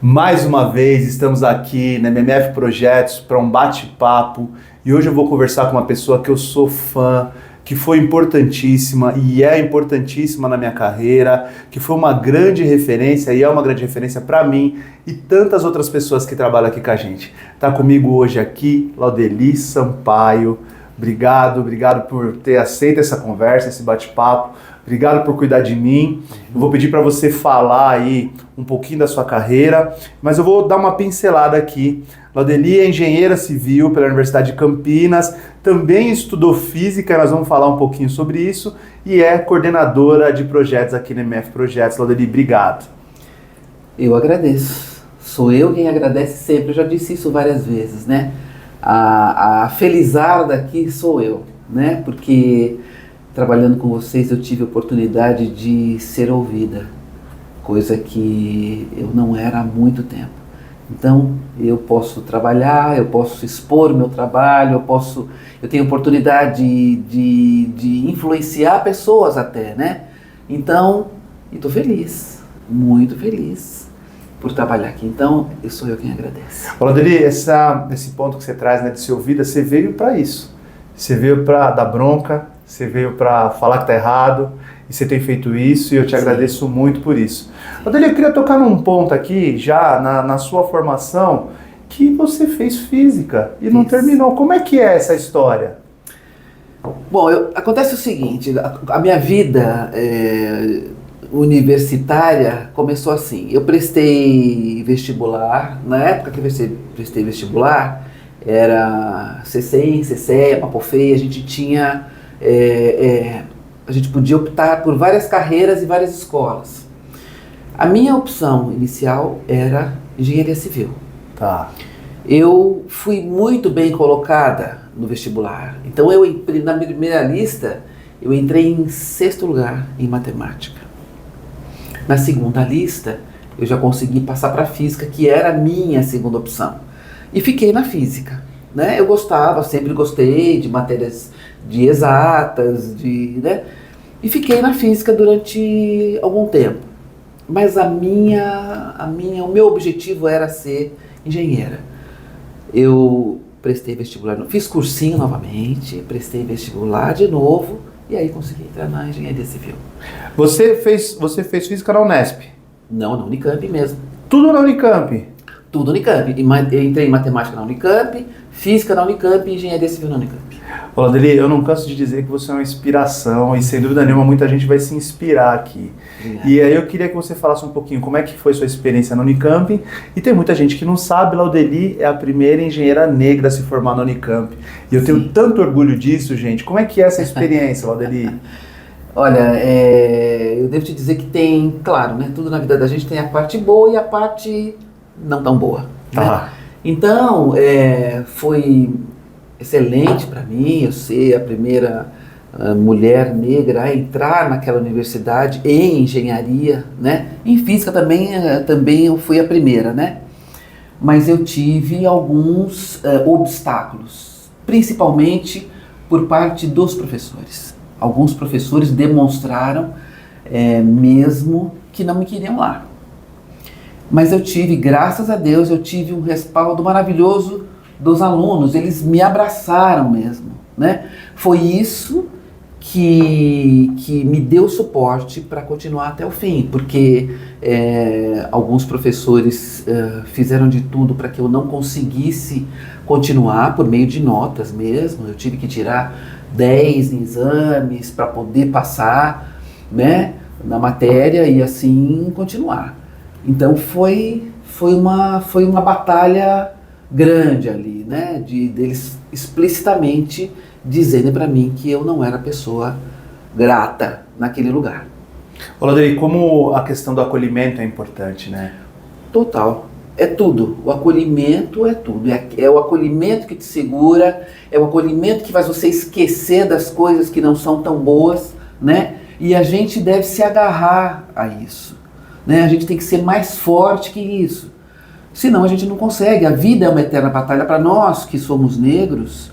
Mais uma vez estamos aqui na MMF Projetos para um bate-papo e hoje eu vou conversar com uma pessoa que eu sou fã, que foi importantíssima e é importantíssima na minha carreira, que foi uma grande referência e é uma grande referência para mim e tantas outras pessoas que trabalham aqui com a gente. Tá comigo hoje aqui, Laudeli Sampaio. Obrigado por ter aceito essa conversa, esse bate-papo. Obrigado por cuidar de mim. Eu vou pedir para você falar aí um pouquinho da sua carreira, mas eu vou dar uma pincelada aqui. Laudeli é engenheira civil pela Universidade de Campinas, também estudou física, nós vamos falar um pouquinho sobre isso, e é coordenadora de projetos aqui na MF Projetos. Laudeli, obrigado. Eu agradeço. Sou eu quem agradece sempre. Eu já disse isso várias vezes, né? A felizarda aqui sou eu, né? Porque trabalhando com vocês eu tive a oportunidade de ser ouvida, coisa que eu não era há muito tempo. Então eu posso trabalhar, eu posso expor o meu trabalho, eu tenho oportunidade de influenciar pessoas até, né? Então, estou feliz, muito feliz por trabalhar aqui. Então, sou eu quem agradece. Laudeli, esse ponto que você traz, né, de ser ouvida, você veio para isso. Você veio para dar bronca, você veio para falar que tá errado, e você tem feito isso, e eu te agradeço muito por isso. Laudeli, eu queria tocar num ponto aqui, já na sua formação, que você fez física e não terminou. Como é que é essa história? Bom, acontece o seguinte, a minha vida universitária começou assim. Eu prestei vestibular, na época que eu prestei vestibular, era CCEM, CCE, Mapofei, a gente podia optar por várias carreiras e várias escolas. A minha opção inicial era engenharia civil. Tá. Eu fui muito bem colocada no vestibular. Então na primeira lista eu entrei em 6º lugar em matemática. Na segunda lista eu já consegui passar para física, que era a minha segunda opção. E fiquei na física, né? Eu sempre gostei de matérias de exatas, né? E fiquei na física durante algum tempo. Mas o meu objetivo era ser engenheira. Eu prestei vestibular, fiz cursinho novamente, prestei vestibular de novo e aí consegui entrar na engenharia civil. Você fez física na Unesp? Não, na Unicamp mesmo. Tudo na Unicamp? Tudo Unicamp. Eu entrei em matemática na Unicamp, física na Unicamp e engenharia civil na Unicamp. Laudeli, eu não canso de dizer que você é uma inspiração e sem dúvida nenhuma muita gente vai se inspirar aqui. Obrigado. E aí eu queria que você falasse um pouquinho como é que foi sua experiência na Unicamp. E tem muita gente que não sabe, Laudeli é a primeira engenheira negra a se formar na Unicamp. E eu tenho tanto orgulho disso, gente. Como é que é essa experiência, Laudeli? Olha, eu devo te dizer que tem, claro, né, tudo na vida da gente tem a parte boa e a parte não tão boa. Né? Então, foi excelente para mim eu ser a primeira mulher negra a entrar naquela universidade em engenharia, né? Em física também eu fui a primeira, né? Mas eu tive alguns obstáculos, principalmente por parte dos professores. Alguns professores demonstraram mesmo que não me queriam lá. Mas graças a Deus, eu tive um respaldo maravilhoso dos alunos, eles me abraçaram mesmo, né? Foi isso que me deu suporte para continuar até o fim, porque alguns professores fizeram de tudo para que eu não conseguisse continuar por meio de notas mesmo. Eu tive que tirar 10 em exames para poder passar, né, na matéria e assim continuar. Então foi uma batalha grande ali, né, deles explicitamente dizendo para mim que eu não era pessoa grata naquele lugar. Laudeli, como a questão do acolhimento é importante, né? Total. É tudo. O acolhimento é tudo. É o acolhimento que te segura, é o acolhimento que faz você esquecer das coisas que não são tão boas, né? E a gente deve se agarrar a isso, né? A gente tem que ser mais forte que isso. Senão a gente não consegue. A vida é uma eterna batalha. Para nós que somos negros,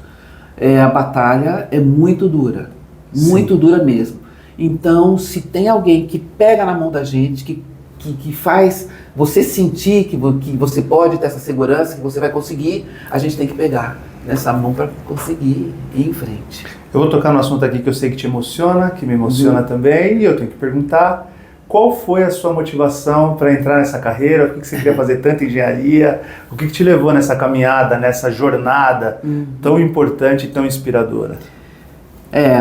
a batalha é muito dura. Muito dura mesmo. Então, se tem alguém que pega na mão da gente, que que faz você sentir que você pode ter essa segurança, que você vai conseguir, a gente tem que pegar nessa mão para conseguir ir em frente. Eu vou tocar no assunto aqui que eu sei que te emociona, que me emociona também, e eu tenho que perguntar qual foi a sua motivação para entrar nessa carreira, por que você queria fazer tanta engenharia, o que te levou nessa caminhada, nessa jornada tão importante e tão inspiradora?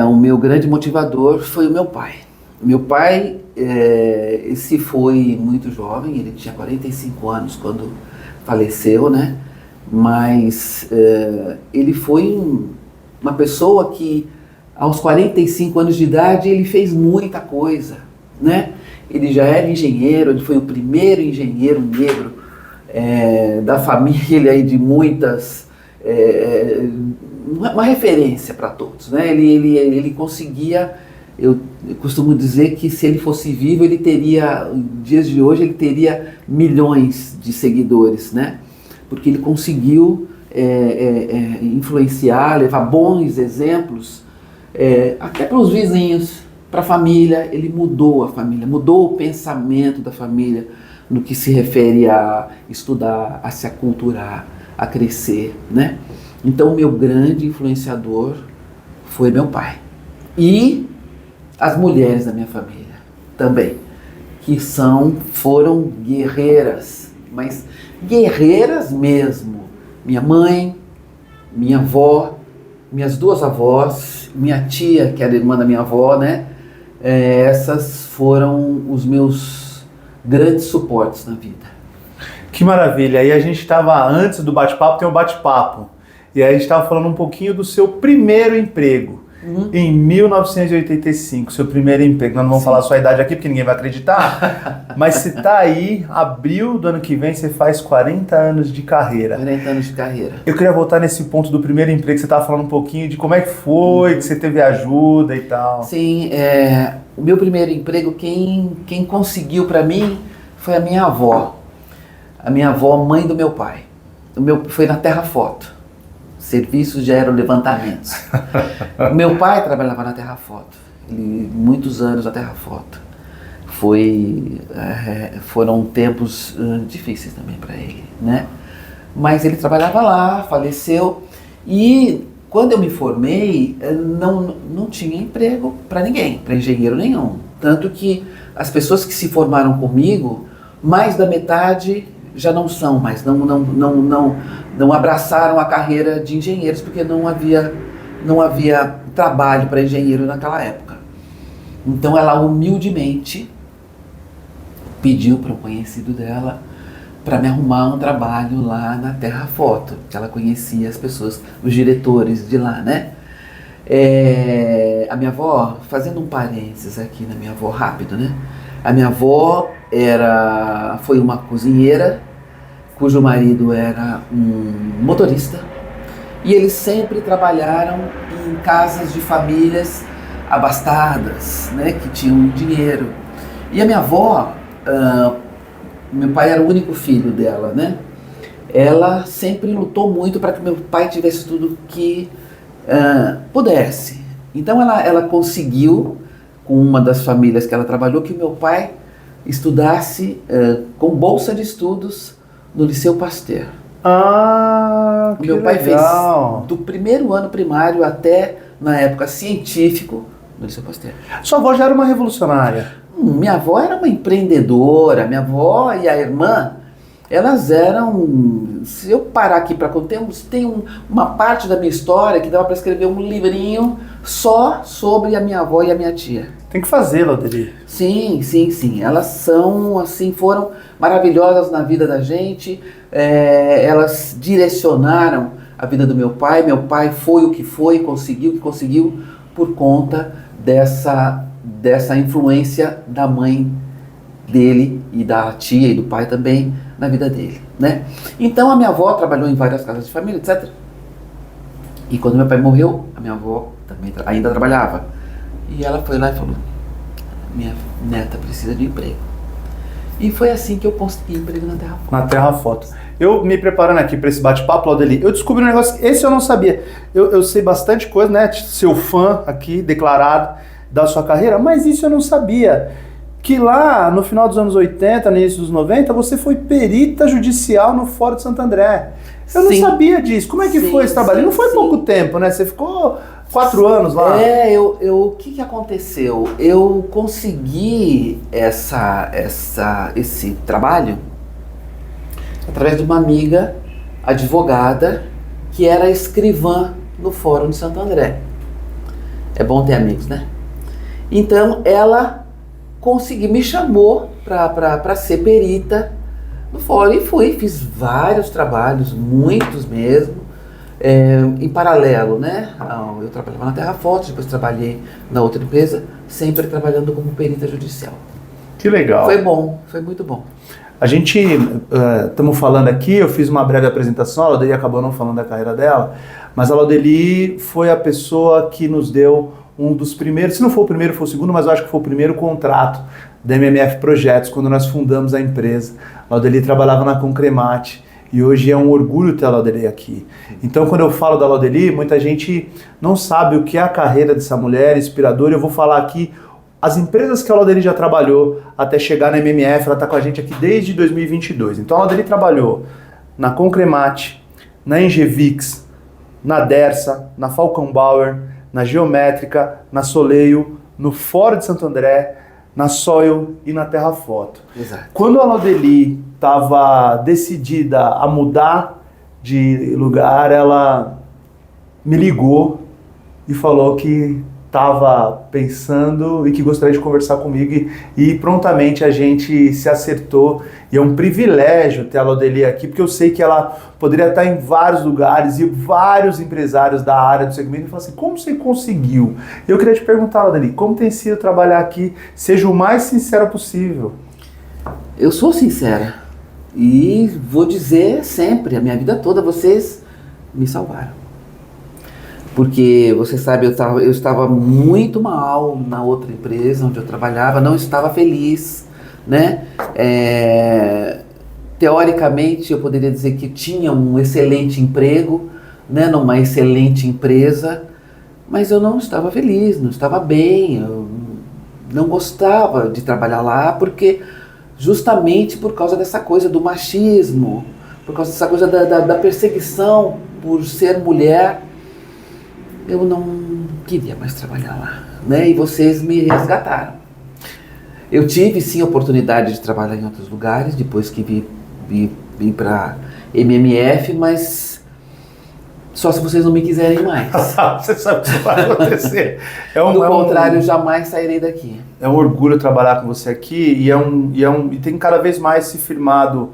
O meu grande motivador foi o meu pai. Meu pai se foi muito jovem, ele tinha 45 anos quando faleceu, né? Mas ele foi uma pessoa que aos 45 anos de idade ele fez muita coisa, né? Ele já era engenheiro, ele foi o primeiro engenheiro negro da família aí de muitas, uma referência para todos, né? Ele conseguia, eu costumo dizer que se ele fosse vivo, ele teria, nos dias de hoje, ele teria milhões de seguidores, né? Porque ele conseguiu influenciar, levar bons exemplos até para os vizinhos, para a família. Ele mudou a família, mudou o pensamento da família no que se refere a estudar, a se aculturar, a crescer, né? Então, meu grande influenciador foi meu pai. E as mulheres da minha família também, que foram guerreiras, mas guerreiras mesmo. Minha mãe, minha avó, minhas duas avós, minha tia, que era irmã da minha avó, né? Essas foram os meus grandes suportes na vida. Que maravilha! E a gente estava, antes do bate-papo, tem um bate-papo. E aí a gente estava falando um pouquinho do seu primeiro emprego. Em 1985, seu primeiro emprego. Nós não vamos falar a sua idade aqui porque ninguém vai acreditar, mas você está aí, abril do ano que vem, você faz 40 anos de carreira. 40 anos de carreira. Eu queria voltar nesse ponto do primeiro emprego, você estava falando um pouquinho de como é que foi, que você teve ajuda e tal. Sim, o meu primeiro emprego, quem conseguiu para mim foi a minha avó. A minha avó, mãe do meu pai. Foi na Terra Foto. Serviços de aerolevantamentos. Meu pai trabalhava na Terra Foto, muitos anos na Terra Foto. Foram tempos difíceis também para ele, né? Mas ele trabalhava lá, faleceu, e quando eu me formei, não tinha emprego para ninguém, para engenheiro nenhum. Tanto que as pessoas que se formaram comigo, mais da metade já não são mais, não abraçaram a carreira de engenheiros, porque não havia trabalho para engenheiro naquela época. Então ela humildemente pediu para um conhecido dela para me arrumar um trabalho lá na Terra Foto, que ela conhecia as pessoas, os diretores de lá, né? A minha avó, fazendo um parênteses aqui na minha avó rápido, né? A minha avó foi uma cozinheira, cujo marido era um motorista, e eles sempre trabalharam em casas de famílias abastadas, né, que tinham dinheiro. E a minha avó, meu pai era o único filho dela, né? Ela sempre lutou muito para que meu pai tivesse tudo que pudesse. Então ela conseguiu, com uma das famílias que ela trabalhou, que o meu pai estudasse com bolsa de estudos no Liceu Pasteur. Que meu pai legal. Fez do primeiro ano primário até, na época, científico no Liceu Pasteur. Sua avó já era uma revolucionária? Minha avó era uma empreendedora. Minha avó e a irmã, elas eram... Se eu parar aqui para contar, tem uma parte da minha história que dava para escrever um livrinho só sobre a minha avó e a minha tia. Tem que fazê-lo, Adeli. Sim. Elas são, assim, foram maravilhosas na vida da gente. Elas direcionaram a vida do meu pai. Meu pai foi o que foi, conseguiu o que conseguiu por conta dessa influência da mãe dele e da tia e do pai também na vida dele, né? Então a minha avó trabalhou em várias casas de família, etc. E quando meu pai morreu, a minha avó também ainda trabalhava. E ela foi lá e falou: minha neta precisa de emprego. E foi assim que eu consegui emprego na Terra Foto. Na Terra Foto. Eu me preparando aqui para esse bate-papo, Adeli, eu descobri um negócio, esse eu não sabia. Eu sei bastante coisa, né? Seu fã aqui, declarado, da sua carreira, mas isso eu não sabia. que lá no final dos anos 80, no início dos 90, você foi perita judicial no Fórum de Santo André. Eu não sabia disso. Como é que foi esse trabalho? Não foi pouco tempo, né? Você ficou 4 anos lá. O que aconteceu? Eu consegui esse trabalho através de uma amiga advogada que era escrivã no Fórum de Santo André. É bom ter amigos, né? Então ela me chamou para ser perita no Fórum e fiz vários trabalhos, muitos mesmo, em paralelo, né? Eu trabalhava na Terrafoto, depois trabalhei na outra empresa, sempre trabalhando como perita judicial. Que legal. Foi bom, foi muito bom. A gente, estamos falando aqui, eu fiz uma breve apresentação, a Laudeli acabou não falando da carreira dela, mas a Laudeli foi a pessoa que nos deu um dos primeiros, se não for o primeiro, foi o segundo, mas eu acho que foi o primeiro contrato da MMF Projetos, quando nós fundamos a empresa. A Laudeli trabalhava na Concremate e hoje é um orgulho ter a Laudeli aqui. Então, quando eu falo da Laudeli, muita gente não sabe o que é a carreira dessa mulher inspiradora. Eu vou falar aqui as empresas que a Laudeli já trabalhou até chegar na MMF. Ela está com a gente aqui desde 2022. Então, a Laudeli trabalhou na Concremate, na Engevix, na Dersa, na Falcão Bauer, na Geométrica, na Soleil, no Fórum de Santo André, na Soil e na Terrafoto. Exato. Quando a Laudeli estava decidida a mudar de lugar, ela me ligou e falou que estava pensando e que gostaria de conversar comigo e prontamente a gente se acertou. E é um privilégio ter a Laudeli aqui, porque eu sei que ela poderia estar em vários lugares e vários empresários da área do segmento falam assim, como você conseguiu? Eu queria te perguntar, Laudeli, como tem sido trabalhar aqui? Seja o mais sincera possível. Eu sou sincera e vou dizer sempre, a minha vida toda, vocês me salvaram. Porque, você sabe, eu estava muito mal na outra empresa onde eu trabalhava, não estava feliz, né? Teoricamente, eu poderia dizer que tinha um excelente emprego, né, numa excelente empresa, mas eu não estava feliz, não estava bem, eu não gostava de trabalhar lá, porque justamente por causa dessa coisa do machismo, por causa dessa coisa da perseguição por ser mulher, eu não queria mais trabalhar lá, né? E vocês me resgataram. Eu tive sim a oportunidade de trabalhar em outros lugares, depois que vim para MMF, mas só se vocês não me quiserem mais. Você sabe que isso vai acontecer. Do contrário, eu jamais sairei daqui. É um orgulho trabalhar com você aqui e tem cada vez mais se firmado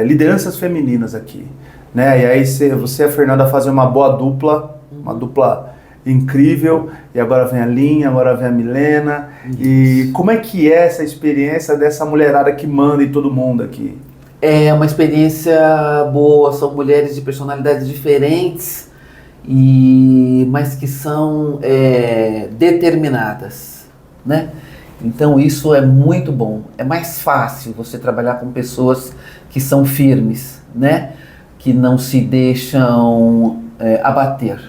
lideranças femininas aqui, né? E aí você e a Fernanda fazem uma boa dupla, uma dupla incrível, e agora vem a Linha, agora vem a Milena. Isso. E como é que é essa experiência dessa mulherada que manda em todo mundo aqui? É uma experiência boa, são mulheres de personalidades diferentes, mas que são determinadas, né? Então isso é muito bom, é mais fácil você trabalhar com pessoas que são firmes, né? Que não se deixam abater.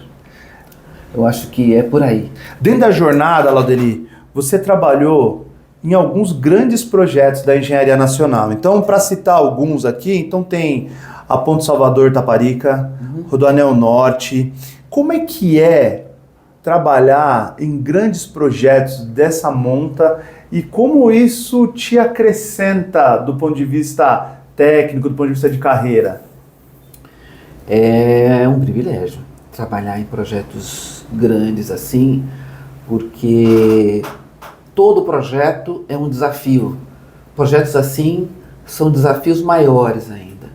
Eu acho que é por aí. Dentro da jornada, Laudeli, você trabalhou em alguns grandes projetos da Engenharia Nacional. Então, para citar alguns aqui, então tem a Ponte Salvador-Taparica, Rodoanel Norte. Como é que é trabalhar em grandes projetos dessa monta e como isso te acrescenta do ponto de vista técnico, do ponto de vista de carreira? É um privilégio trabalhar em projetos grandes assim, porque todo projeto é um desafio. Projetos assim são desafios maiores ainda.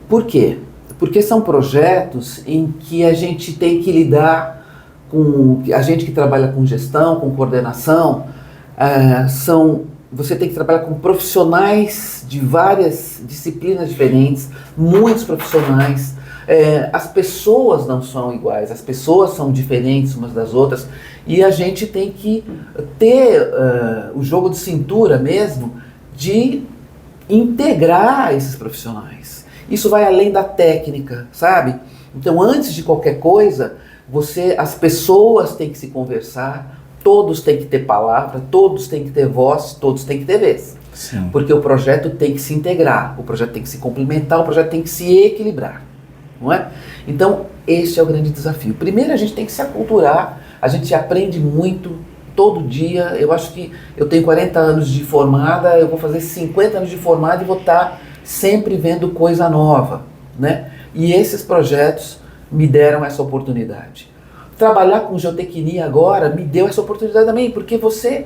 Por quê? Porque são projetos em que a gente tem que lidar com... A gente que trabalha com gestão, com coordenação, você tem que trabalhar com profissionais de várias disciplinas diferentes, muitos profissionais. As pessoas não são iguais, as pessoas são diferentes umas das outras e a gente tem que ter o jogo de cintura mesmo de integrar esses profissionais. Isso vai além da técnica, sabe? Então, antes de qualquer coisa, as pessoas têm que se conversar, todos têm que ter palavra, todos têm que ter voz, todos têm que ter vez. Sim. Porque o projeto tem que se integrar, o projeto tem que se complementar, o projeto tem que se equilibrar, não é? Então, esse é o grande desafio. Primeiro, a gente tem que se aculturar, a gente aprende muito todo dia. Eu acho que eu tenho 40 anos de formada, eu vou fazer 50 anos de formada e vou estar sempre vendo coisa nova, né? E esses projetos me deram essa oportunidade. Trabalhar com geotecnia agora me deu essa oportunidade também, porque você...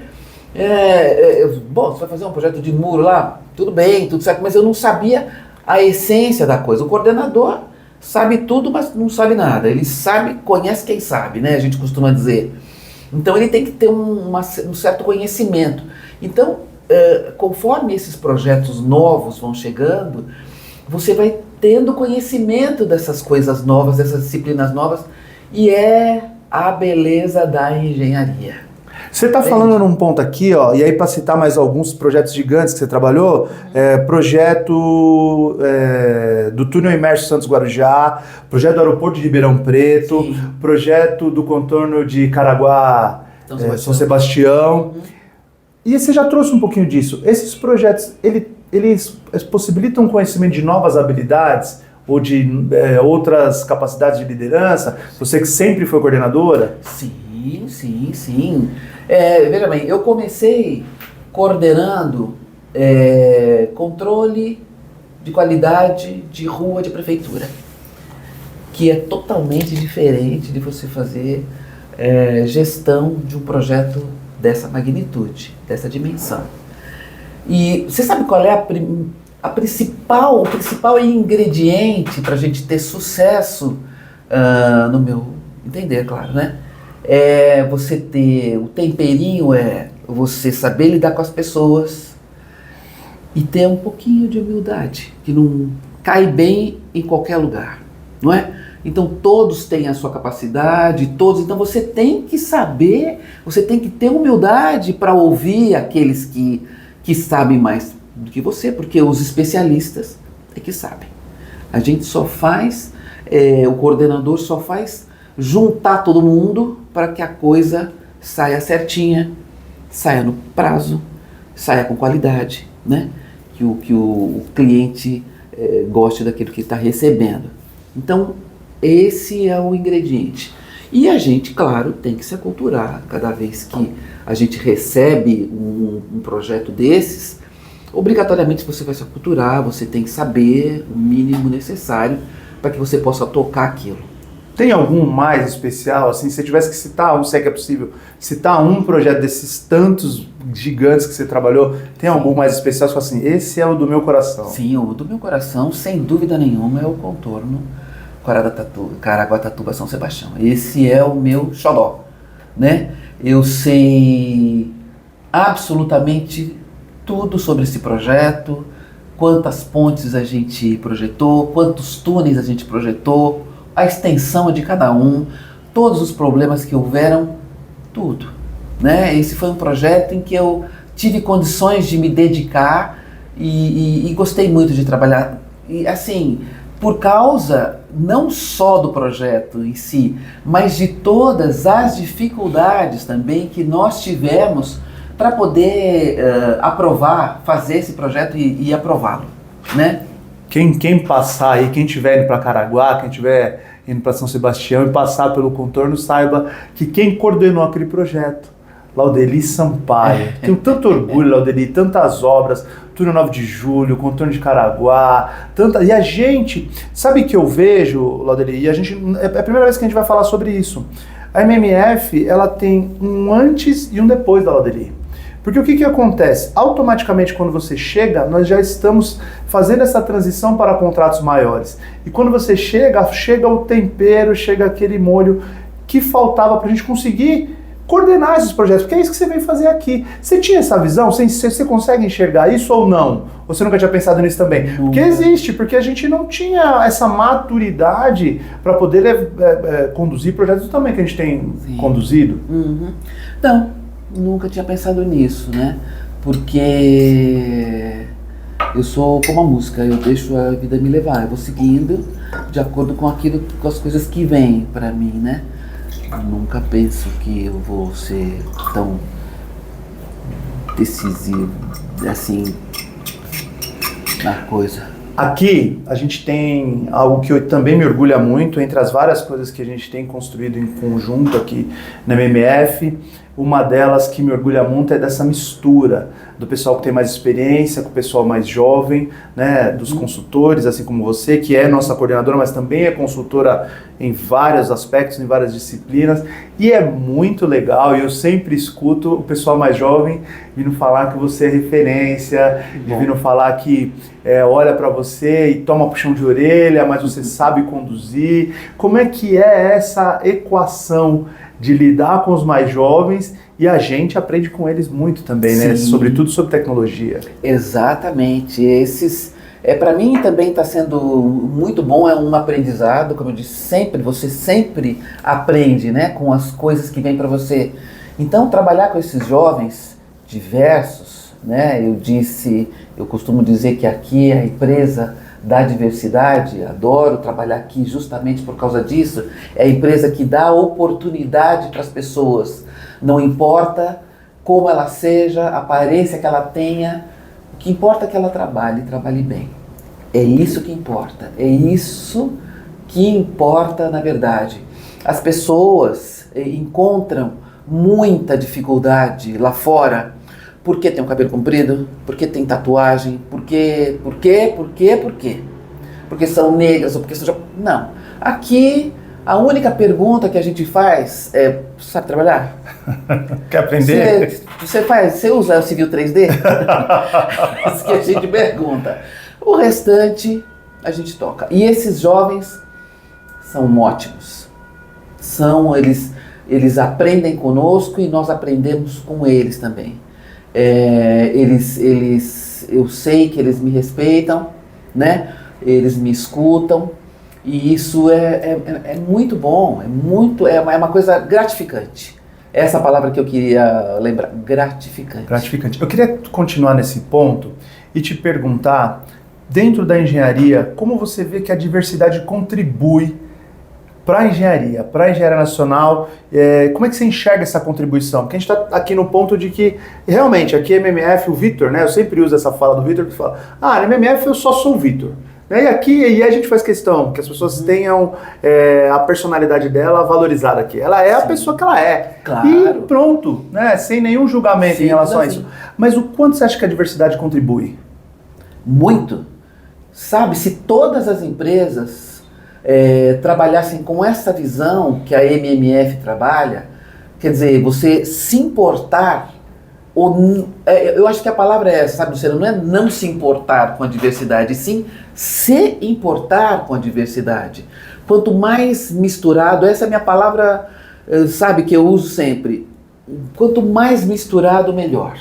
bom, você vai fazer um projeto de muro lá, tudo bem, tudo certo, mas eu não sabia a essência da coisa. O coordenador sabe tudo, mas não sabe nada. Ele sabe, conhece quem sabe, né? A gente costuma dizer. Então ele tem que ter um certo conhecimento. Então, conforme esses projetos novos vão chegando, você vai tendo conhecimento dessas coisas novas, dessas disciplinas novas, e é a beleza da engenharia. Você está falando num ponto aqui, ó, e aí para citar mais alguns projetos gigantes que você trabalhou, projeto do túnel imerso Santos Guarujá, projeto do aeroporto de Ribeirão Preto, sim, projeto do contorno de Caraguá, São Sebastião. E você já trouxe um pouquinho disso. Esses projetos, eles possibilitam o conhecimento de novas habilidades ou de outras capacidades de liderança? Você que sempre foi coordenadora? Sim, sim, sim. Veja bem, eu comecei coordenando controle de qualidade de rua de prefeitura, que é totalmente diferente de você fazer gestão de um projeto dessa magnitude, dessa dimensão. E você sabe qual é o principal ingrediente para a gente ter sucesso, no meu entender, claro, né? Você ter o temperinho, você saber lidar com as pessoas e ter um pouquinho de humildade, que não cai bem em qualquer lugar, não é? Então todos têm a sua capacidade, então você tem que saber, você tem que ter humildade para ouvir aqueles que sabem mais do que você, porque os especialistas é que sabem. A gente só faz, o coordenador só faz juntar todo mundo para que a coisa saia certinha, saia no prazo, saia com qualidade, né? Que o cliente goste daquilo que está recebendo. Então, esse é o ingrediente. E a gente, claro, tem que se aculturar. Cada vez que a gente recebe um projeto desses, obrigatoriamente você vai se aculturar, você tem que saber o mínimo necessário para que você possa tocar aquilo. Tem algum mais especial, assim, se você tivesse que citar se é que é possível, citar um projeto desses tantos gigantes que você trabalhou, tem algum mais especial, assim, esse é o do meu coração? Sim, o do meu coração, sem dúvida nenhuma, é o contorno Caraguatatuba São Sebastião. Esse é o meu xodó, né? Eu sei absolutamente tudo sobre esse projeto, quantas pontes a gente projetou, quantos túneis a gente projetou, a extensão de cada um, todos os problemas que houveram, tudo, né? Esse foi um projeto em que eu tive condições de me dedicar e gostei muito de trabalhar, e assim, por causa não só do projeto em si, mas de todas as dificuldades também que nós tivemos para poder fazer esse projeto e aprová-lo, né? Quem passar aí, quem estiver indo para Caraguá, quem estiver indo para São Sebastião e passar pelo contorno, saiba que quem coordenou aquele projeto, Laudeli Sampaio. Tenho tanto orgulho, Laudeli, tantas obras, Túnel 9 de Julho, Contorno de Caraguá, e a gente, sabe que eu vejo, Laudeli, e a gente, é a primeira vez que a gente vai falar sobre isso. A MMF, ela tem um antes e um depois da Laudeli. Porque o que acontece? Automaticamente, quando você chega, nós já estamos fazendo essa transição para contratos maiores. E quando você chega o tempero, chega aquele molho que faltava para a gente conseguir coordenar esses projetos, porque é isso que você veio fazer aqui. Você tinha essa visão? Você consegue enxergar isso ou não? Ou você nunca tinha pensado nisso também? Porque existe, porque a gente não tinha essa maturidade para poder conduzir projetos do tamanho que a gente tem conduzido. Uhum. Não. Nunca tinha pensado nisso, né? Porque eu sou como a música, eu deixo a vida me levar, eu vou seguindo de acordo com as coisas que vêm para mim, né? Nunca penso que eu vou ser tão decisivo, assim, na coisa. Aqui a gente tem algo que também me orgulha muito, entre as várias coisas que a gente tem construído em conjunto aqui na MMF. Uma delas que me orgulha muito é dessa mistura do pessoal que tem mais experiência com o pessoal mais jovem, né, dos consultores, assim como você, que é nossa coordenadora, mas também é consultora em vários aspectos, em várias disciplinas, e é muito legal, e eu sempre escuto o pessoal mais jovem vindo falar que você é referência, vindo falar que olha para você e toma puxão de orelha, mas você sabe conduzir. Como é que é essa equação de lidar com os mais jovens e a gente aprende com eles muito também, né? Sobretudo sobre tecnologia. Exatamente. Para mim também está sendo muito bom, é um aprendizado, como eu disse, você sempre aprende, né, com as coisas que vêm para você. Então, trabalhar com esses jovens diversos, né, eu costumo dizer que aqui é a empresa da diversidade, adoro trabalhar aqui justamente por causa disso, é a empresa que dá oportunidade para as pessoas, não importa como ela seja, a aparência que ela tenha, o que importa é que ela trabalhe bem. É isso que importa, na verdade. As pessoas encontram muita dificuldade lá fora, porque tem um cabelo comprido, porque tem tatuagem, por quê? Porque são negras ou porque são... Não. Aqui, a única pergunta que a gente faz é, sabe trabalhar? Quer aprender? Você usa o Civil 3D? Isso que a gente pergunta. O restante, a gente toca. E esses jovens são ótimos. Eles aprendem conosco e nós aprendemos com eles também. Eu sei que eles me respeitam, né? Eles me escutam e isso é muito bom, é uma coisa gratificante. Essa é a palavra que eu queria lembrar, gratificante. Gratificante. Eu queria continuar nesse ponto e te perguntar, dentro da engenharia, como você vê que a diversidade contribui para a engenharia nacional, como é que você enxerga essa contribuição? Porque a gente está aqui no ponto de que, realmente, aqui é MMF, o Vitor, né? Eu sempre uso essa fala do Vitor, que fala, na MMF eu só sou o Vitor. E aqui a gente faz questão que as pessoas tenham a personalidade dela valorizada aqui. Ela é a pessoa que ela é. Claro. E pronto, né? Sem nenhum julgamento em relação a isso. Mas o quanto você acha que a diversidade contribui? Muito. Sabe, se todas as empresas trabalhassem com essa visão que a MMF trabalha, quer dizer, você se importar, eu acho que a palavra é essa, sabe, Luciano, não é não se importar com a diversidade, sim se importar com a diversidade. Quanto mais misturado, essa é a minha palavra, sabe, que eu uso sempre, quanto mais misturado, melhor.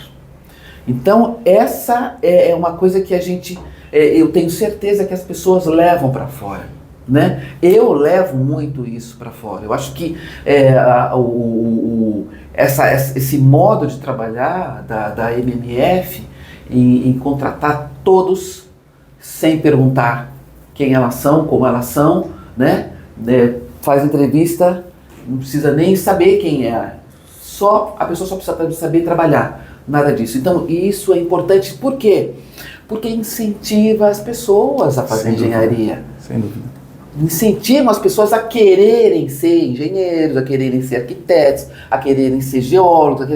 Então, essa é uma coisa que eu tenho certeza que as pessoas levam para fora. Né? Eu levo muito isso para fora. Eu acho que esse modo de trabalhar da MMF em contratar todos sem perguntar quem elas são, como elas são, né? Faz entrevista, não precisa nem saber quem é, a pessoa só precisa saber trabalhar, nada disso. Então isso é importante, por quê? Porque incentiva as pessoas a fazer engenharia. Sem dúvida. Incentivam as pessoas a quererem ser engenheiros, a quererem ser arquitetos, a quererem ser geólogos.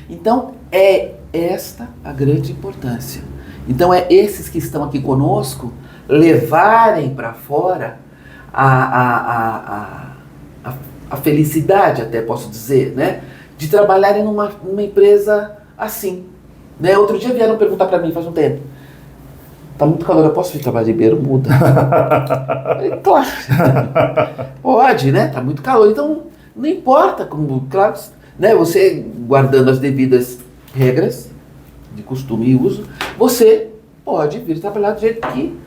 Então, é esta a grande importância. Então, é esses que estão aqui conosco levarem para fora a felicidade, até posso dizer, né? De trabalharem numa empresa assim. Né? Outro dia vieram perguntar para mim, faz um tempo, tá muito calor, eu posso vir trabalhar de bermuda? Claro, pode, né? Tá muito calor, então não importa como, claro, né? Você guardando as devidas regras de costume e uso, você pode vir trabalhar do jeito que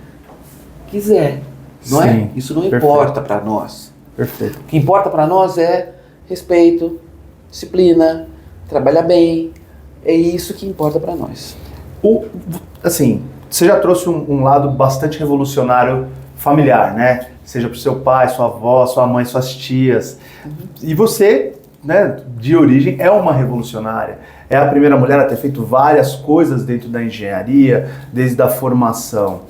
quiser, não é? Isso não importa para nós. Perfeito. O que importa para nós é respeito, disciplina, trabalhar bem, é isso que importa para nós. Assim, você já trouxe um lado bastante revolucionário familiar, né? seja para o seu pai, sua avó, sua mãe, suas tias. E você, né, de origem, é uma revolucionária. É a primeira mulher a ter feito várias coisas dentro da engenharia, desde a formação.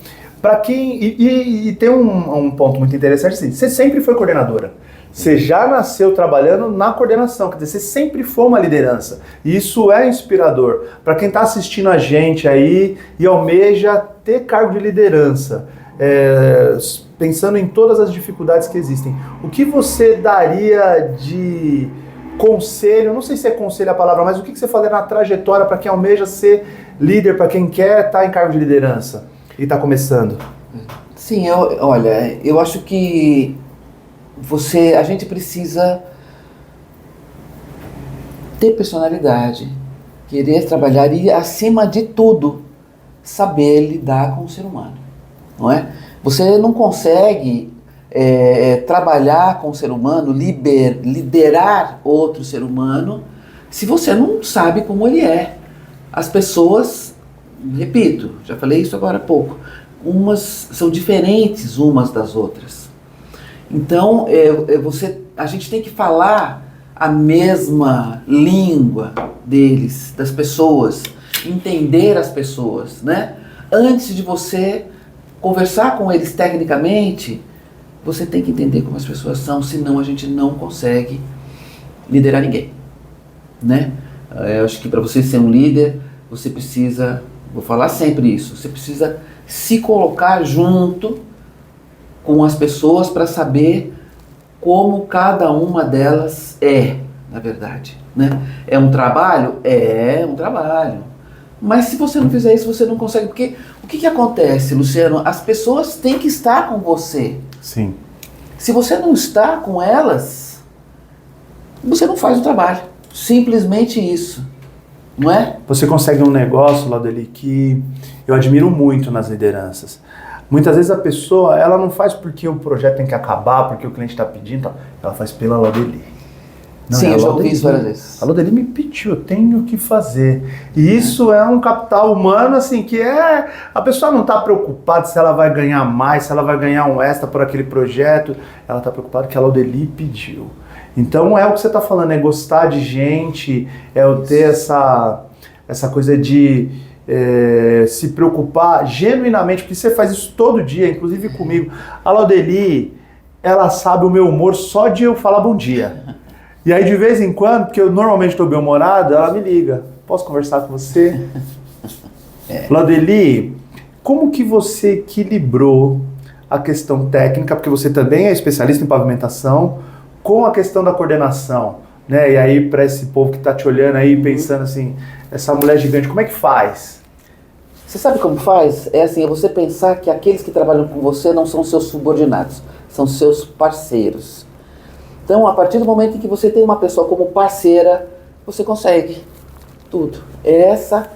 Para quem... E tem um ponto muito interessante, assim, você sempre foi coordenadora. Você já nasceu trabalhando na coordenação, quer dizer, você sempre foi uma liderança. E isso é inspirador. Para quem está assistindo a gente aí e almeja ter cargo de liderança, pensando em todas as dificuldades que existem, o que você daria de conselho, não sei se é conselho a palavra, mas o que você faria na trajetória para quem almeja ser líder, para quem quer estar em cargo de liderança e está começando? Sim, olha, eu acho que a gente precisa ter personalidade, querer trabalhar e, acima de tudo, saber lidar com o ser humano, não é? Você não consegue trabalhar com o ser humano, liderar outro ser humano, se você não sabe como ele é. As pessoas, repito, já falei isso agora há pouco, umas são diferentes umas das outras. Então, a gente tem que falar a mesma língua deles, das pessoas, entender as pessoas, né? Antes de você conversar com eles tecnicamente, você tem que entender como as pessoas são, senão a gente não consegue liderar ninguém, né? Eu acho que para você ser um líder, você precisa, vou falar sempre isso, você precisa se colocar junto com as pessoas para saber como cada uma delas na verdade, né? É um trabalho? É um trabalho. Mas se você não fizer isso, você não consegue. Porque o que acontece, Luciano? As pessoas têm que estar com você. Sim. Se você não está com elas, você não faz o trabalho. Simplesmente isso. Não é? Você consegue um negócio, Laudeli, que eu admiro muito nas lideranças. Muitas vezes a pessoa, ela não faz porque o projeto tem que acabar, porque o cliente está pedindo, ela faz pela Laudeli. Não, sim, eu já ouvi isso várias vezes. A Laudeli me pediu, eu tenho que fazer. E isso é um capital humano, assim, que a pessoa não está preocupada se ela vai ganhar mais, se ela vai ganhar um extra por aquele projeto. Ela está preocupada que a Laudeli pediu. Então é o que você está falando, é gostar de gente, é o ter essa coisa de se preocupar genuinamente, porque você faz isso todo dia, inclusive comigo. A Laudeli, ela sabe o meu humor só de eu falar bom dia. E aí de vez em quando, porque eu normalmente estou bem-humorado, ela me liga. Posso conversar com você? Laudeli, como que você equilibrou a questão técnica, porque você também é especialista em pavimentação, com a questão da coordenação, né? E aí para esse povo que está te olhando aí, pensando assim, essa mulher gigante, como é que faz? Você sabe como faz? É assim, é você pensar que aqueles que trabalham com você não são seus subordinados, são seus parceiros. Então, a partir do momento em que você tem uma pessoa como parceira, você consegue tudo. É essa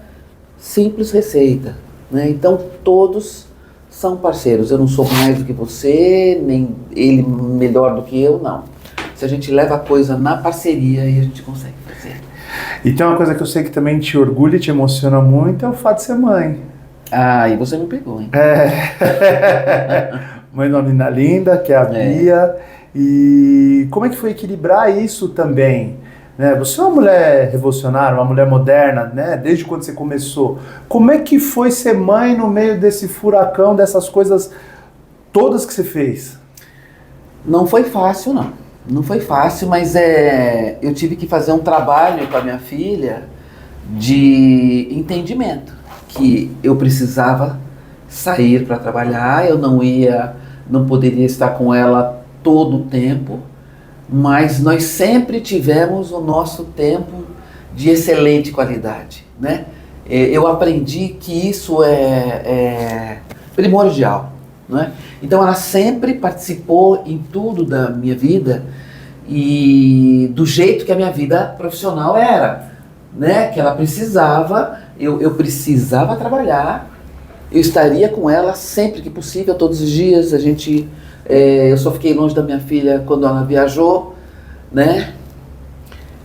simples receita, né? Então, todos são parceiros. Eu não sou mais do que você, nem ele melhor do que eu, não. Se a gente leva a coisa na parceria, aí a gente consegue fazer. E tem uma coisa que eu sei que também te orgulha e te emociona muito, é o fato de ser mãe. Ah, e você me pegou, hein? Mãe de uma menina linda, que é a Bia. E como é que foi equilibrar isso também? Né? Você é uma mulher revolucionária, uma mulher moderna, né? Desde quando você começou. Como é que foi ser mãe no meio desse furacão, dessas coisas todas que você fez? Não foi fácil, não. Não foi fácil, mas eu tive que fazer um trabalho com a minha filha de entendimento. Que eu precisava sair para trabalhar, eu não poderia estar com ela todo o tempo, mas nós sempre tivemos o nosso tempo de excelente qualidade, né? Eu aprendi que isso é primordial, né? Então ela sempre participou em tudo da minha vida e do jeito que a minha vida profissional era, né? Que ela precisava, eu precisava trabalhar, eu estaria com ela sempre que possível, todos os dias. Eu só fiquei longe da minha filha quando ela viajou, né?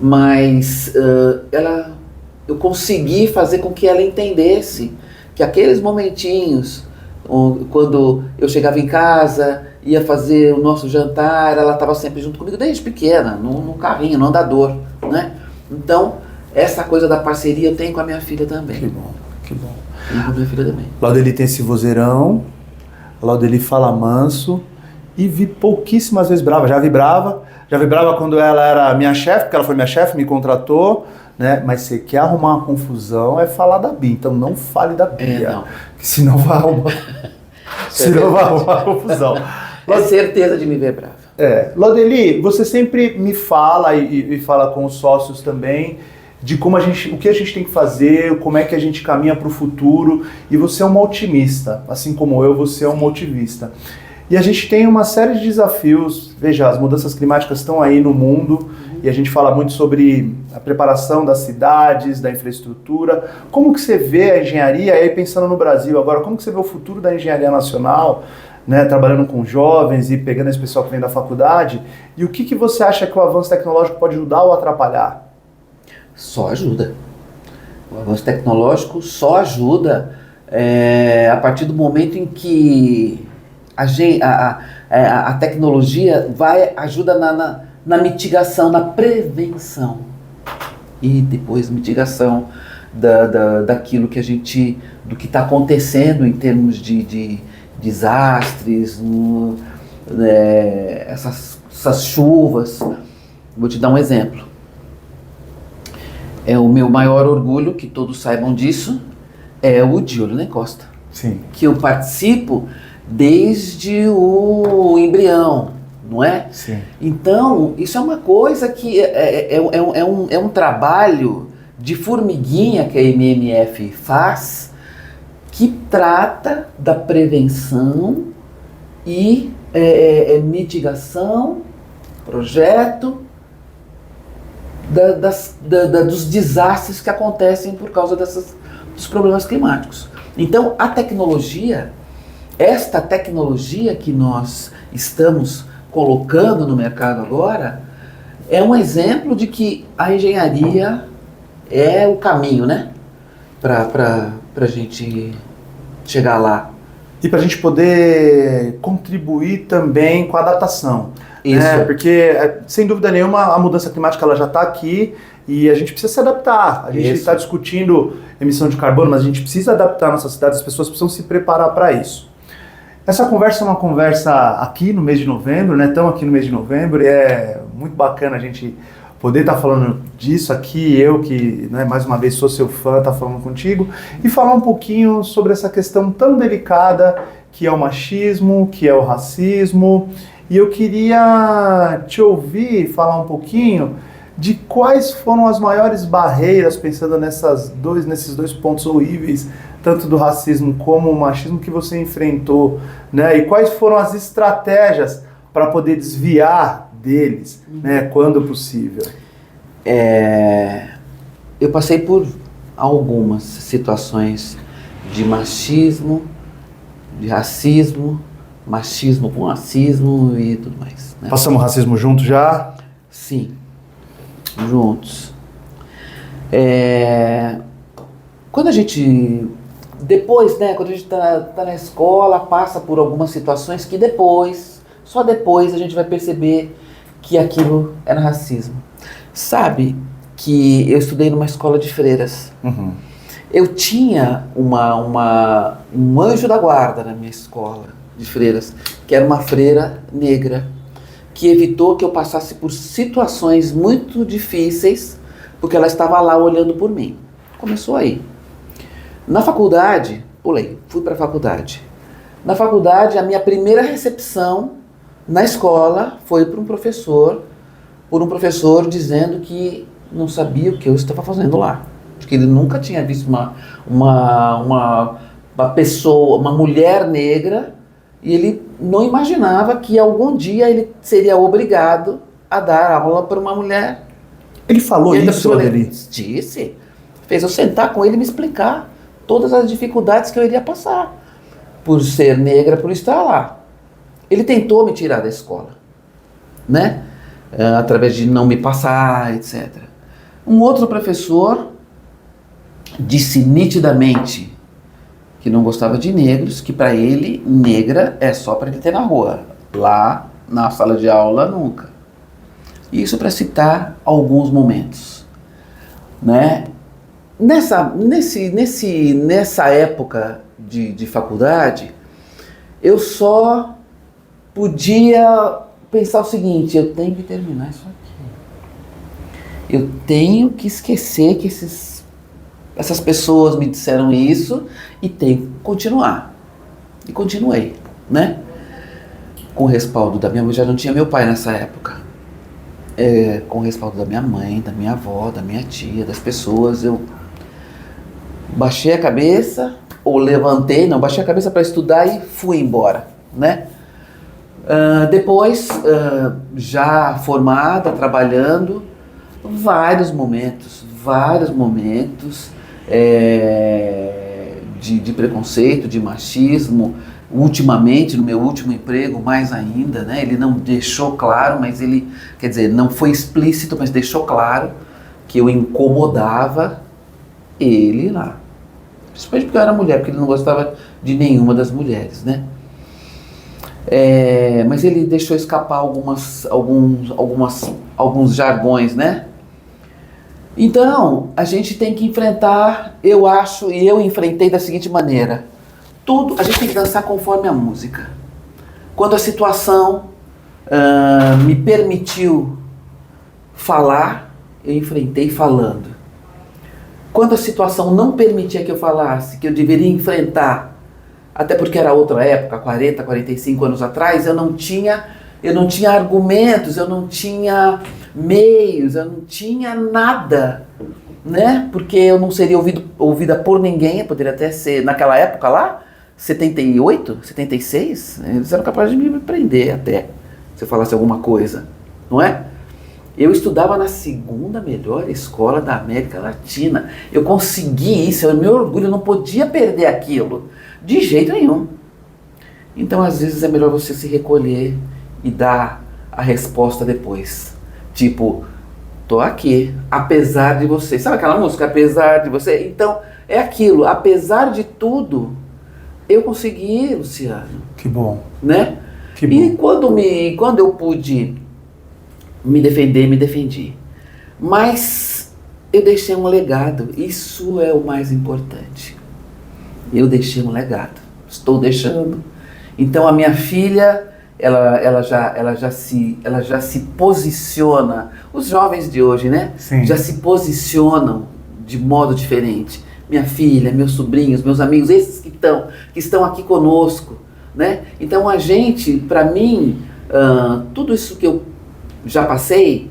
Mas eu consegui fazer com que ela entendesse que aqueles momentinhos Quando eu chegava em casa, ia fazer o nosso jantar, ela estava sempre junto comigo, desde pequena, no carrinho, no andador, né? Então, essa coisa da parceria eu tenho com a minha filha também. Que bom, que bom. E com a minha filha também. Laudeli tem esse vozeirão, Laudeli fala manso e vi pouquíssimas vezes brava. Já vi brava quando ela era minha chefe, porque ela foi minha chefe, me contratou, né? Mas você quer arrumar uma confusão, é falar da Bia. Então não fale da Bia, não. que senão vai arrumar, vai arrumar confusão. É certeza de me ver brava. Laudeli, você sempre me fala e fala com os sócios também de como o que a gente tem que fazer, como é que a gente caminha para o futuro, e você é uma otimista, assim como eu, você é uma otimista. E a gente tem uma série de desafios, veja, as mudanças climáticas estão aí no mundo, e a gente fala muito sobre a preparação das cidades, da infraestrutura. Como que você vê a engenharia, aí pensando no Brasil agora, como que você vê o futuro da engenharia nacional, né, trabalhando com jovens e pegando esse pessoal que vem da faculdade, e o que você acha que o avanço tecnológico pode ajudar ou atrapalhar? Só ajuda. O avanço tecnológico só ajuda a partir do momento em que a tecnologia ajuda na mitigação, na prevenção e depois mitigação daquilo que do que está acontecendo em termos de desastres, essas chuvas. Vou te dar um exemplo. É o meu maior orgulho, que todos saibam disso, é o de Olho na Encosta. Sim. Que eu participo desde o embrião, não é? Sim. Então, isso é uma coisa que é um trabalho de formiguinha que a MMF faz, que trata da prevenção e mitigação, projeto, dos desastres que acontecem por causa dos problemas climáticos. Então, esta tecnologia que nós estamos colocando no mercado agora, é um exemplo de que a engenharia é o caminho, né? Para a gente chegar lá. E para a gente poder contribuir também com a adaptação. Isso. Porque, sem dúvida nenhuma, a mudança climática ela já está aqui e a gente precisa se adaptar. A gente está discutindo emissão de carbono, mas a gente precisa adaptar nossas cidades, as pessoas precisam se preparar para isso. Essa conversa é uma conversa aqui no mês de novembro, né? Estamos aqui no mês de novembro e é muito bacana a gente poder estar falando disso aqui, eu que, né, mais uma vez sou seu fã, estar falando contigo, e falar um pouquinho sobre essa questão tão delicada que é o machismo, que é o racismo. E eu queria te ouvir falar um pouquinho de quais foram as maiores barreiras, pensando nesses dois pontos horríveis, tanto do racismo como o machismo, que você enfrentou, né? E quais foram as estratégias para poder desviar deles, né, quando possível? Eu passei por algumas situações de machismo, de racismo, machismo com racismo e tudo mais, né? Passamos racismo junto já? Sim, juntos. Quando a gente... Depois, né, quando a gente tá na escola, passa por algumas situações que só depois a gente vai perceber que aquilo era racismo. Sabe que eu estudei numa escola de freiras. Uhum. Eu tinha um anjo da guarda na minha escola de freiras, que era uma freira negra, que evitou que eu passasse por situações muito difíceis, porque ela estava lá olhando por mim. Começou aí. Na faculdade, fui para a faculdade. Na faculdade, a minha primeira recepção na escola foi por um professor dizendo que não sabia o que eu estava fazendo lá. Porque ele nunca tinha visto uma pessoa, uma mulher negra, e ele não imaginava que algum dia ele seria obrigado a dar aula para uma mulher. Ele falou isso, Laudeli? Disse. Fez eu sentar com ele e me explicar todas as dificuldades que eu iria passar por ser negra, por estar lá. Ele tentou me tirar da escola, né? Através de não me passar, etc. Um outro professor disse nitidamente que não gostava de negros, que para ele, negra é só para ele ter na rua. Lá, na sala de aula, nunca. Isso para citar alguns momentos, né? Nessa época de faculdade, eu só podia pensar o seguinte: eu tenho que terminar isso aqui. Eu tenho que esquecer que essas pessoas me disseram isso e tenho que continuar. E continuei, né? Com o respaldo da minha mãe, já não tinha meu pai nessa época. Com o respaldo da minha mãe, da minha avó, da minha tia, das pessoas, eu baixei a cabeça, ou levantei, não, baixei a cabeça para estudar e fui embora, né? Depois, já formada, trabalhando, vários momentos de preconceito, de machismo. Ultimamente, no meu último emprego, mais ainda, né? Ele não deixou claro, mas ele, quer dizer, não foi explícito, mas deixou claro que eu incomodava ele lá. Principalmente porque eu era mulher, porque ele não gostava de nenhuma das mulheres, né? Mas ele deixou escapar alguns jargões, né? Então, a gente tem que enfrentar, eu acho, e eu enfrentei da seguinte maneira: tudo, a gente tem que dançar conforme a música. Quando a situação me permitiu falar, eu enfrentei falando. Quando a situação não permitia que eu falasse, que eu deveria enfrentar, até porque era outra época, 40, 45 anos atrás, eu não tinha argumentos, eu não tinha meios, eu não tinha nada, né? Porque eu não seria ouvida por ninguém. Eu poderia até ser, naquela época lá, 78, 76, eles eram capazes de me prender até, se eu falasse alguma coisa, não é? Eu estudava na segunda melhor escola da América Latina. Eu consegui isso, é o meu orgulho, eu não podia perder aquilo, de jeito nenhum. Então, às vezes, é melhor você se recolher e dar a resposta depois. Tipo, tô aqui, apesar de você. Sabe aquela música, apesar de você? Então, é aquilo, apesar de tudo, eu consegui, Luciano. Que bom. Né? Que bom. E quando eu pude me defender, me defendi. Mas eu deixei um legado, isso é o mais importante. Eu deixei um legado, estou deixando. Então a minha filha, ela já se posiciona, os jovens de hoje, né? Sim. Já se posicionam de modo diferente. Minha filha, meus sobrinhos, meus amigos, esses que estão aqui conosco, né? Então a gente, para mim, tudo isso que eu já passei,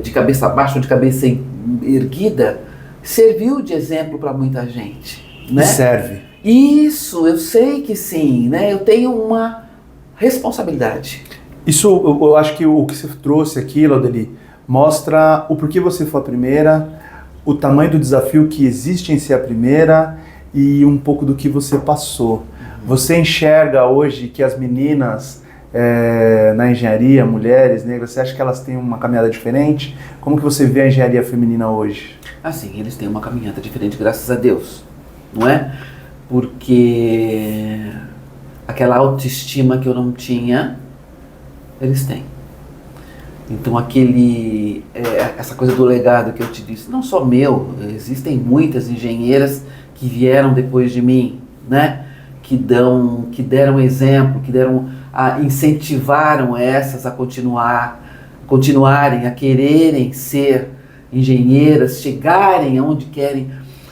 de cabeça baixa ou de cabeça erguida, serviu de exemplo para muita gente, né? E serve. Isso, eu sei que sim, né? Eu tenho uma responsabilidade. Isso, eu acho que o que você trouxe aqui, Laudeli, mostra o porquê você foi a primeira, o tamanho do desafio que existe em ser a primeira e um pouco do que você passou. Você enxerga hoje que as meninas na engenharia, mulheres negras, você acha que elas têm uma caminhada diferente? Como que você vê a engenharia feminina hoje? Assim, eles têm uma caminhada diferente, graças a Deus, não é? Porque aquela autoestima que eu não tinha, eles têm. Então essa coisa do legado que eu te disse, não só meu, existem muitas engenheiras que vieram depois de mim, né? Que deram exemplo, incentivaram essas a continuarem, a quererem ser engenheiras, chegarem aonde querem.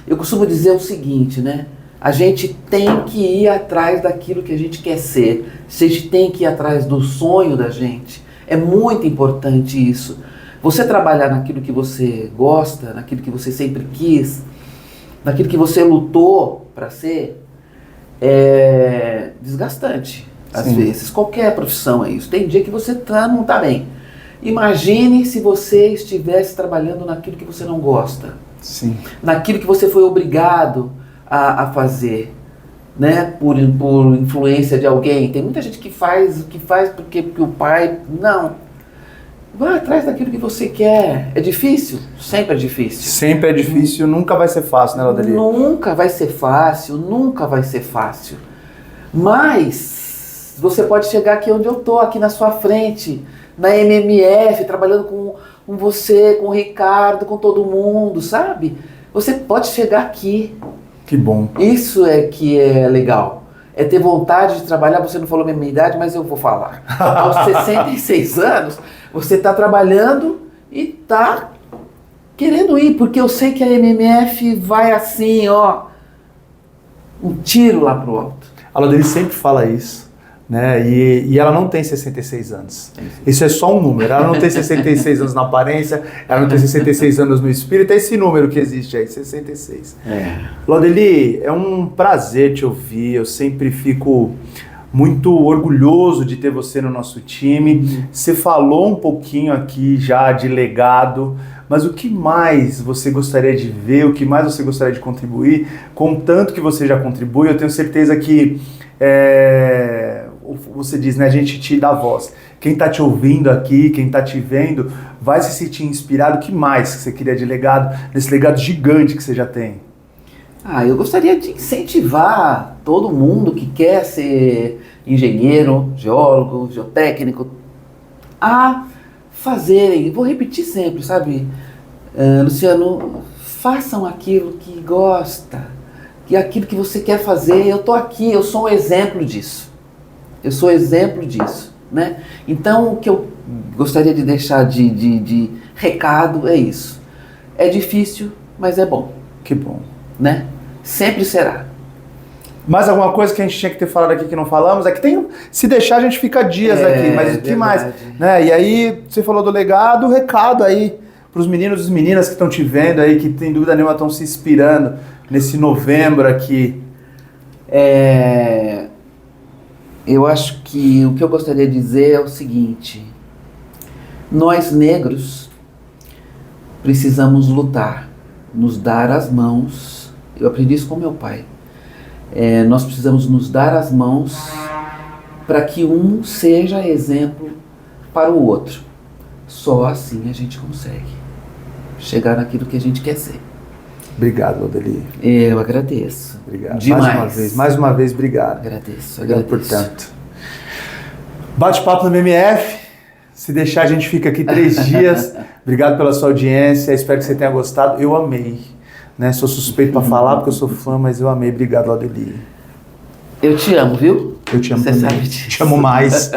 Eu costumo dizer o seguinte, né? A gente tem que ir atrás daquilo que a gente quer ser. A gente tem que ir atrás do sonho da gente. É muito importante isso. Você trabalhar naquilo que você gosta, naquilo que você sempre quis, naquilo que você lutou para ser, é desgastante. Às vezes, qualquer profissão é isso. Tem dia que você não está bem. Imagine se você estivesse trabalhando naquilo que você não gosta. Sim. Naquilo que você foi obrigado a fazer, né? Por influência de alguém. Tem muita gente que faz porque o pai... Não. Vai atrás daquilo que você quer. É difícil? Sempre é difícil. Sempre é difícil, nunca vai ser fácil, né, Laudeli? Nunca vai ser fácil, nunca vai ser fácil. Mas você pode chegar aqui onde eu tô, aqui na sua frente, na MMF, trabalhando com você, com o Ricardo, com todo mundo, sabe? Você pode chegar aqui. Que bom. Isso é que é legal. É ter vontade de trabalhar. Você não falou a minha idade, mas eu vou falar. Aos 66 anos, você está trabalhando e está querendo ir, porque eu sei que a MMF vai assim, ó, um tiro lá pro alto. A Laudeli sempre fala isso, né? E ela não tem 66 anos. Isso é só um número. Ela não tem 66 anos na aparência, ela não tem 66 anos no espírito. É esse número que existe aí, 66. Laudeli, é um prazer te ouvir. Eu sempre fico muito orgulhoso de ter você no nosso time. Você falou um pouquinho aqui já de legado, mas o que mais você gostaria de ver, o que mais você gostaria de contribuir, com tanto que você já contribui? Eu tenho certeza que, você diz, né, a gente te dá voz. Quem está te ouvindo aqui, quem está te vendo, vai se sentir inspirado. O que mais que você queria de legado, nesse legado gigante que você já tem? Eu gostaria de incentivar todo mundo que quer ser engenheiro, geólogo, geotécnico, a fazerem, vou repetir sempre, sabe, Luciano, façam aquilo que gosta, que aquilo que você quer fazer. Eu estou aqui, eu sou um exemplo disso. Eu sou exemplo disso, né? Então, o que eu gostaria de deixar de recado é isso. É difícil, mas é bom. Que bom. Né? Sempre será. Mais alguma coisa que a gente tinha que ter falado aqui que não falamos? É que tem, se deixar a gente fica dias aqui, mas o que mais? Né? E aí, você falou do legado, o recado aí para os meninos e meninas que estão te vendo aí, que sem dúvida nenhuma estão se inspirando nesse novembro aqui. Eu acho que o que eu gostaria de dizer é o seguinte: nós negros precisamos lutar, nos dar as mãos. Eu aprendi isso com meu pai. Nós precisamos nos dar as mãos para que um seja exemplo para o outro. Só assim a gente consegue chegar naquilo que a gente quer ser. Obrigado, Laudeli. Eu agradeço. Obrigado. Demais. Mais uma vez, obrigado. Agradeço. Obrigado por tanto. Bate-papo no MMF. Se deixar, a gente fica aqui 3 dias. Obrigado pela sua audiência. Espero que você tenha gostado. Eu amei. Né? Sou suspeito para falar porque eu sou fã, mas eu amei. Obrigado, Laudeli. Eu te amo, viu? Eu te amo Você também. sabe disso. Te amo mais.